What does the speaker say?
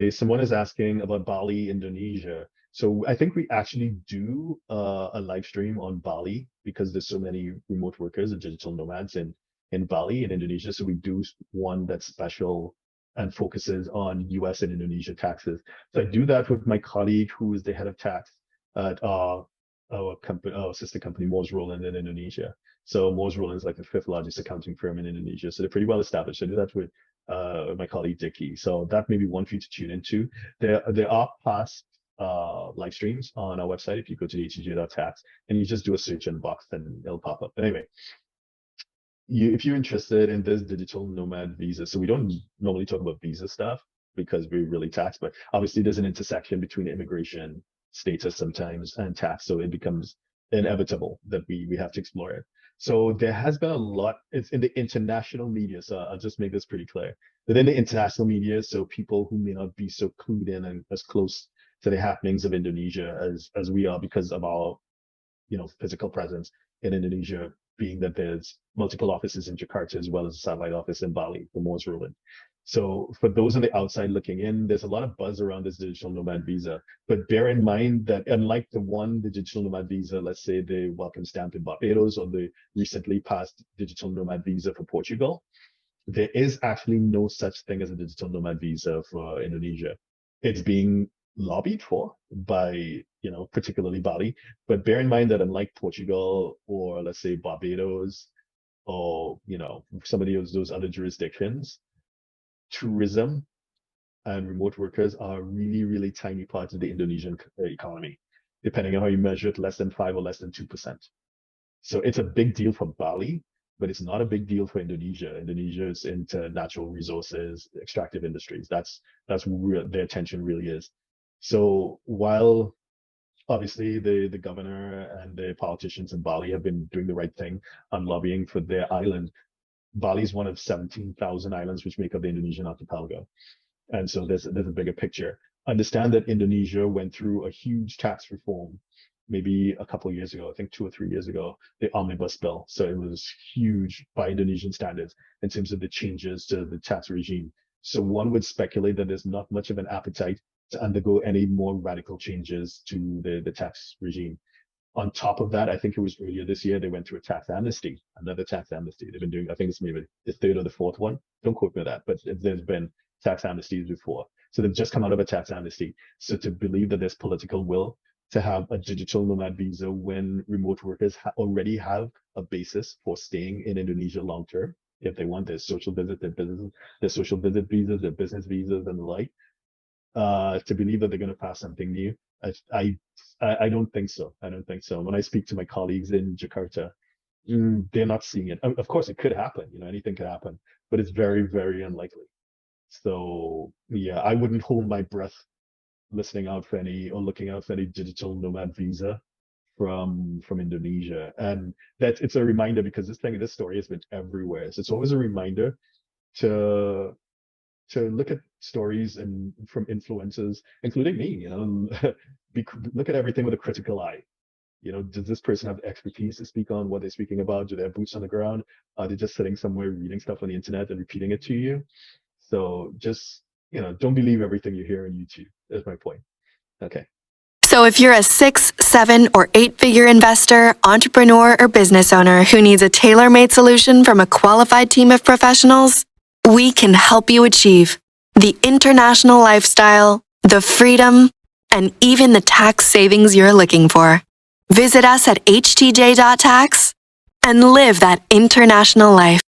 Someone is asking about Bali, Indonesia. So I think we actually do a live stream on Bali because there's so many remote workers and digital nomads in Bali in Indonesia. So we do one that's special and focuses on US and Indonesia taxes. So I do that with my colleague who is the head of tax at our company, our sister company, Moores Rowland in Indonesia. So Moores Rowland is like the fifth largest accounting firm in Indonesia. So they're pretty well established. I do that with my colleague Dicky. So that may be one for you to tune into. There are past live streams on our website if you go to htj.tax and you just do a search in the box and it'll pop up. But anyway, if you're interested in this digital nomad visa, so we don't normally talk about visa stuff because we're really taxed, but obviously there's an intersection between immigration status sometimes and tax, so it becomes inevitable that we have to explore it. So there has been a lot, it's in the international media, so I'll just make this pretty clear. Within the international media, so people who may not be so clued in and as close to the happenings of Indonesia as we are because of our physical presence in Indonesia, being that there's multiple offices in Jakarta as well as a satellite office in Bali for Moores Rowland. So for those on the outside looking in, there's a lot of buzz around this digital nomad visa. But bear in mind that unlike the digital nomad visa, let's say the welcome stamp in Barbados or the recently passed digital nomad visa for Portugal, there is actually no such thing as a digital nomad visa for Indonesia. It's being lobbied for by, particularly Bali. But bear in mind that unlike Portugal or let's say Barbados or, some of those other jurisdictions, tourism and remote workers are really, really tiny parts of the Indonesian economy, depending on how you measure it, less than 5 or less than 2%. So it's a big deal for Bali, but it's not a big deal for Indonesia. Indonesia is into natural resources, extractive industries. That's where their attention really is. So while obviously the governor and the politicians in Bali have been doing the right thing on lobbying for their island, Bali is one of 17,000 islands which make up the Indonesian archipelago. And so there's a bigger picture. Understand that Indonesia went through a huge tax reform maybe a couple of years ago, I think 2 or 3 years ago, the omnibus bill. So it was huge by Indonesian standards in terms of the changes to the tax regime. So one would speculate that there's not much of an appetite to undergo any more radical changes to the tax regime. On top of that, I think it was earlier this year, they went through a tax amnesty, another tax amnesty. They've been doing, I think it's maybe the third or the fourth one. Don't quote me on that, but there's been tax amnesties before. So they've just come out of a tax amnesty. So to believe that there's political will to have a digital nomad visa when remote workers already have a basis for staying in Indonesia long term, if they want their social visit, their business, their social visit visas, their business visas, and the like, to believe that they're going to pass something new, I don't think so. I don't think so. When I speak to my colleagues in Jakarta, they're not seeing it. Of course, it could happen. Anything could happen, but it's very, very unlikely. So yeah, I wouldn't hold my breath listening out for any or looking out for any digital nomad visa from Indonesia. And that it's a reminder because this story has been everywhere. So it's always a reminder to look at stories and from influencers, including me, look at everything with a critical eye. Does this person have the expertise to speak on what they're speaking about? Do they have boots on the ground? Are they just sitting somewhere reading stuff on the internet and repeating it to you? So just, don't believe everything you hear on YouTube. That's my point. Okay. So if you're a 6, 7, or 8-figure investor, entrepreneur, or business owner who needs a tailor-made solution from a qualified team of professionals, we can help you achieve the international lifestyle, the freedom, and even the tax savings you're looking for. Visit us at htj.tax and live that international life.